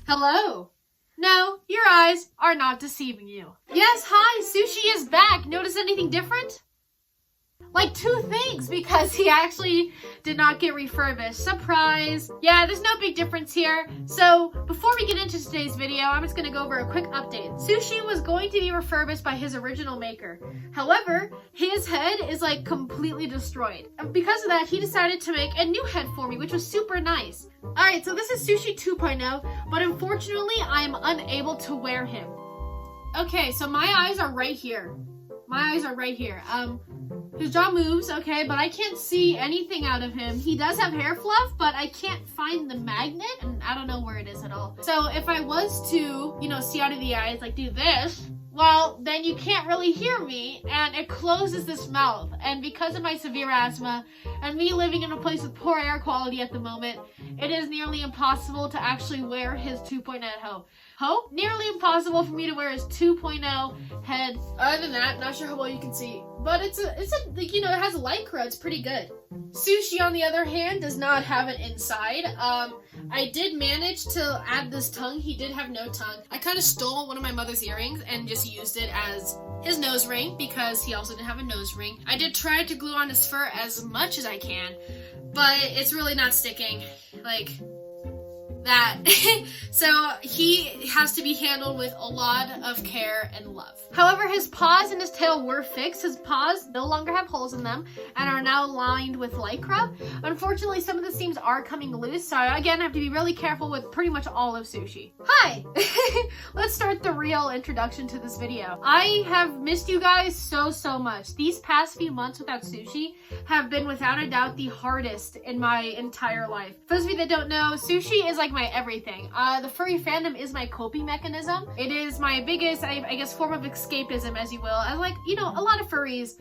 Hello. No, your eyes are not deceiving you. Yes, hi, Sushi is back. Notice anything different? Like 2 things, because he actually did not get refurbished. Surprise! Yeah, there's no big difference here. So, before we get into today's video, I'm just gonna go over a quick update. Sushi was going to be refurbished by his original maker. However, his head is like completely destroyed. And because of that, he decided to make a new head for me, which was super nice. Alright, so this is Sushi 2.0, but unfortunately, I am unable to wear him. Okay, so my eyes are right here. My eyes are right here. His jaw moves, okay, but I can't see anything out of him. He does have hair fluff, but I can't find the magnet, and I don't know where it is at all. So if I was to, see out of the eyes, like do this, well, then you can't really hear me, and it closes this mouth. And because of my severe asthma, and me living in a place with poor air quality at the moment, it is nearly impossible to actually wear his 2.0 nearly impossible for me to wear his 2.0 head. Other than that, not sure how well you can see, but it has lycra. It's pretty good. Sushi, on the other hand, does not have an inside. I did manage to add this tongue. He did have no tongue. I kind of stole one of my mother's earrings and just used it as his nose ring because he also didn't have a nose ring. I did try to glue on his fur as much as I can, but it's really not sticking. Like that. So he has to be handled with a lot of care and love. However, his paws and his tail were fixed. His paws no longer have holes in them and are now lined with lycra. Unfortunately, some of the seams are coming loose, so again, I have to be really careful with pretty much all of Sushi. Hi! Let's start the real introduction to this video. I have missed you guys so much. These past few months without Sushi have been without a doubt the hardest in my entire life. For those of you that don't know, Sushi is like my everything. The furry fandom is my coping mechanism. It is my biggest, I guess, form of escapism, as you will. And like, a lot of furries,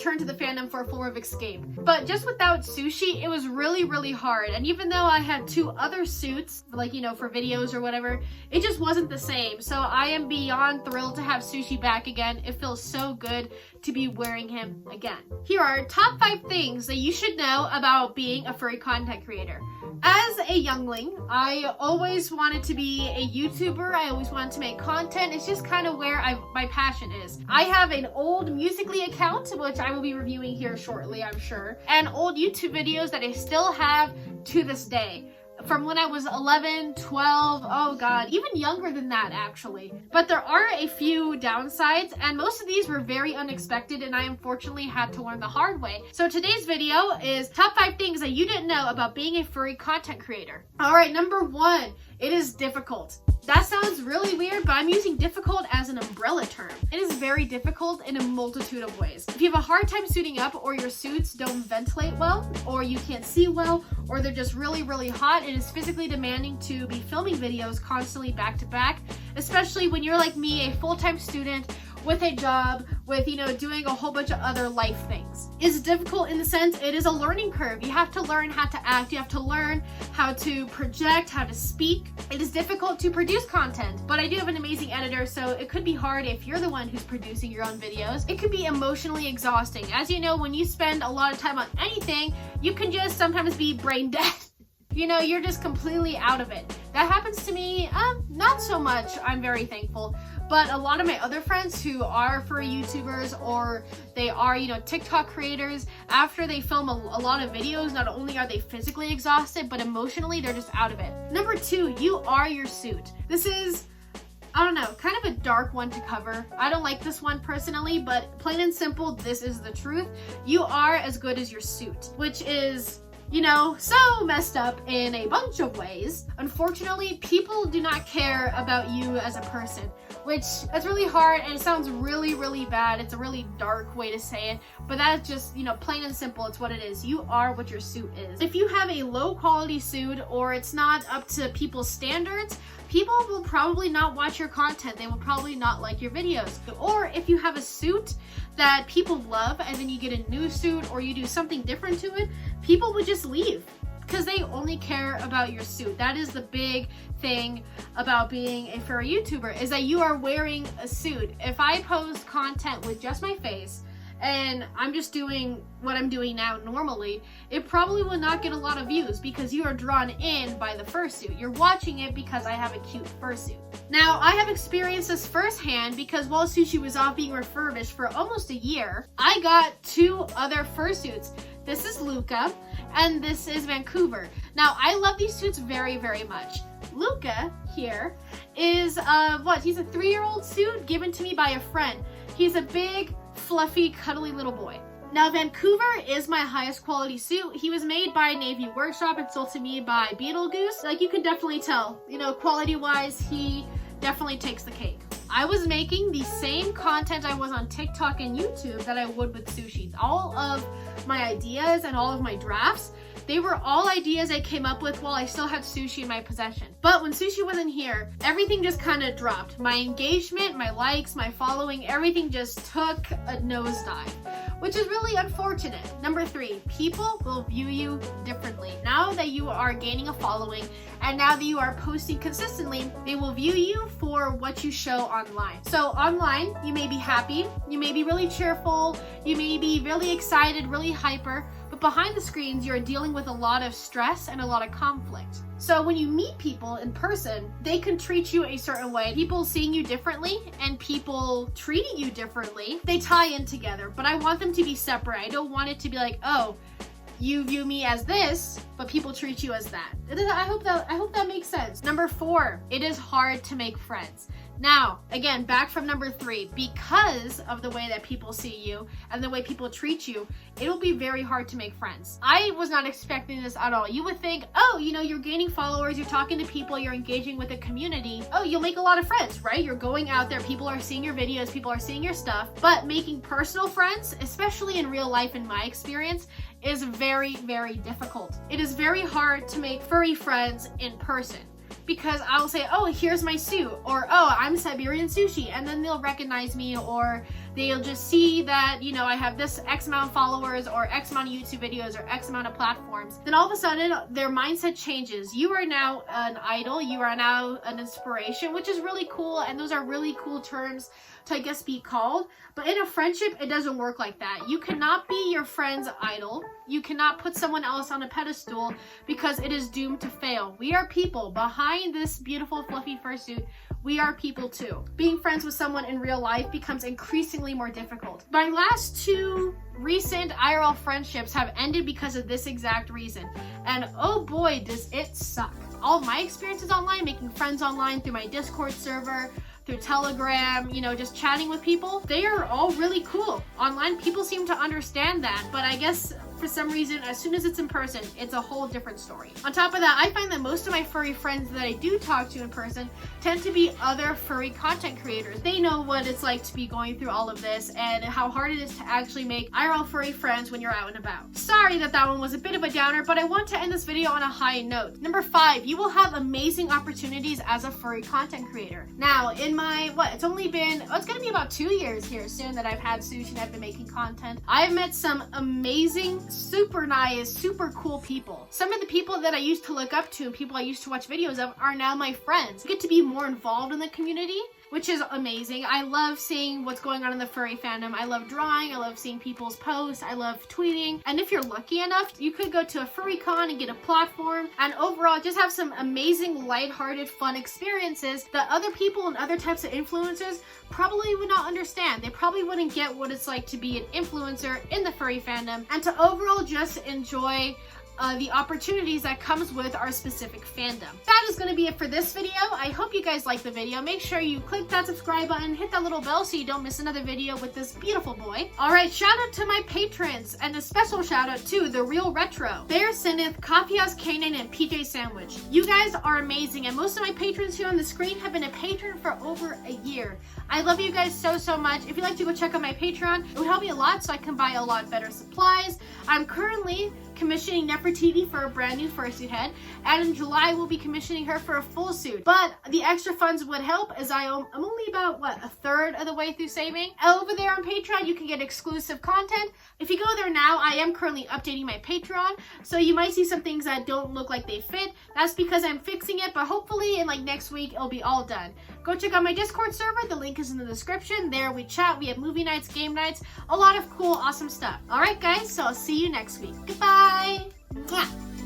turn to the fandom for a form of escape. But just without Sushi, it was really hard. And even though I had 2 other suits, like, for videos or whatever, it just wasn't the same. So I am beyond thrilled to have Sushi back again. It feels so good to be wearing him again. Here are top 5 things that you should know about being a furry content creator. As a youngling, I always wanted to be a YouTuber. I always wanted to make content. It's just kind of where my passion is. I have an old Musical.ly account, which I will be reviewing here shortly, I'm sure, and old YouTube videos that I still have to this day. From when I was 11, 12, oh god, even younger than that actually. But there are a few downsides, and most of these were very unexpected, and I unfortunately had to learn the hard way. So today's video is top 5 things that you didn't know about being a furry content creator. Alright, number 1, it is difficult. That sounds really weird, but I'm using difficult as an umbrella term. It is very difficult in a multitude of ways. If you have a hard time suiting up, or your suits don't ventilate well, or you can't see well, or they're just really hot, it is physically demanding to be filming videos constantly back to back, especially when you're like me, a full-time student with a job, with, doing a whole bunch of other life things. It's difficult in the sense it is a learning curve. You have to learn how to act, you have to learn how to project, how to speak. It is difficult to produce content, but I do have an amazing editor, so it could be hard if you're the one who's producing your own videos. It could be emotionally exhausting. As you know, when you spend a lot of time on anything, you can just sometimes be brain dead. You're just completely out of it. That happens to me, not so much, I'm very thankful. But a lot of my other friends who are furry YouTubers, or they are, TikTok creators, after they film a lot of videos, not only are they physically exhausted, but emotionally, they're just out of it. Number 2, you are your suit. This is, I don't know, kind of a dark one to cover. I don't like this one personally, but plain and simple, this is the truth. You are as good as your suit, which is, so messed up in a bunch of ways. Unfortunately, people do not care about you as a person, which that's really hard, and it sounds really bad. It's a really dark way to say it, but that's just, plain and simple. It's what it is. You are what your suit is. If you have a low quality suit, or it's not up to people's standards, people will probably not watch your content. They will probably not like your videos. Or if you have a suit that people love, and then you get a new suit, or you do something different to it, people would just leave because they only care about your suit. That is the big thing about being a furry YouTuber, is that you are wearing a suit. If I post content with just my face, and I'm just doing what I'm doing now normally, it probably will not get a lot of views because you are drawn in by the fursuit. You're watching it because I have a cute fursuit. Now, I have experienced this firsthand because while Sushi was off being refurbished for almost a year, I got 2 other fursuits. This is Luca, and this is Vancouver. Now, I love these suits very, very much. Luca here is he's a 3-year-old suit given to me by a friend. He's a big, fluffy, cuddly little boy. Now, Vancouver is my highest quality suit. He was made by Navy Workshop and sold to me by Beetlegoose. Like, you can definitely tell, you know, quality-wise, he definitely takes the cake. I was making the same content I was on TikTok and YouTube that I would with Sushi. All of my ideas and all of my drafts, they were all ideas I came up with while I still had Sushi in my possession. But when Sushi wasn't here, everything just kind of dropped. My engagement, my likes, my following, everything just took a nosedive, which is really unfortunate. Number 3, people will view you differently. Now that you are gaining a following and now that you are posting consistently, they will view you for what you show online. So online, you may be happy, you may be really cheerful, you may be really excited, really hyper, but behind the screens, you're dealing with a lot of stress and a lot of conflict. So when you meet people in person, they can treat you a certain way. People seeing you differently and people treating you differently, they tie in together, but I want them to be separate. I don't want it to be like, oh, you view me as this, but people treat you as that. I hope that makes sense. Number 4, it is hard to make friends. Now, again, back from number 3, because of the way that people see you and the way people treat you, it'll be very hard to make friends. I was not expecting this at all. You would think, oh, you know, you're gaining followers, you're talking to people, you're engaging with a community. Oh, you'll make a lot of friends, right? You're going out there, people are seeing your videos, people are seeing your stuff, but making personal friends, especially in real life in my experience, is very, very difficult. It is very hard to make furry friends in person. Because I'll say, oh, here's my suit, or oh, I'm Siberian Sushi, and then they'll recognize me, or they'll just see that, you know, I have this X amount of followers, or X amount of YouTube videos, or X amount of platforms. Then all of a sudden, their mindset changes. You are now an idol, you are now an inspiration, which is really cool, and those are really cool terms to, I guess, be called. But in a friendship, it doesn't work like that. You cannot be your friend's idol. You cannot put someone else on a pedestal because it is doomed to fail. We are people. Behind this beautiful fluffy fursuit, we are people too. Being friends with someone in real life becomes increasingly more difficult. My last 2 recent IRL friendships have ended because of this exact reason. And oh boy, does it suck. All of my experiences online, making friends online through my Discord server, through Telegram, you know, just chatting with people, they are all really cool. Online, people seem to understand that, but I guess for some reason, as soon as it's in person, it's a whole different story. On top of that, I find that most of my furry friends that I do talk to in person tend to be other furry content creators. They know what it's like to be going through all of this and how hard it is to actually make IRL furry friends when you're out and about. Sorry that one was a bit of a downer, but I want to end this video on a high note. Number 5, you will have amazing opportunities as a furry content creator. Now, in my, it's gonna be about 2 years here soon that I've had Sushi and I've been making content. I've met some amazing, super nice, super cool people. Some of the people that I used to look up to and people I used to watch videos of are now my friends. I get to be more involved in the community, which is amazing. I love seeing what's going on in the furry fandom. I love drawing, I love seeing people's posts, I love tweeting. And if you're lucky enough, you could go to a furry con and get a platform and overall just have some amazing, lighthearted, fun experiences that other people and other types of influencers probably would not understand. They probably wouldn't get what it's like to be an influencer in the furry fandom and to overall just enjoy the opportunities that comes with our specific fandom. That is going to be it for this video. I hope you guys like the video. Make sure you click that subscribe button, hit that little bell so you don't miss another video with this beautiful boy. Alright, shout out to my patrons and a special shout out to The Real Retro, Bear Sinneth, Coffee House Kanan, and PJ Sandwich. You guys are amazing, and most of my patrons here on the screen have been a patron for over a year. I love you guys so much. If you'd like to go check out my Patreon, it would help me a lot so I can buy a lot better supplies. I'm currently commissioning Nefertiti for a brand new fursuit head, and in July we'll be commissioning her for a full suit. But the extra funds would help, as I'm only about, a third of the way through saving. Over there on Patreon, you can get exclusive content. If you go there now, I am currently updating my Patreon, so you might see some things that don't look like they fit. That's because I'm fixing it, but hopefully in next week it'll be all done. Go check out my Discord server. The link is in the description. There we chat, we have movie nights, game nights, a lot of cool, awesome stuff. Alright guys, so I'll see you next week. Goodbye! Mwah.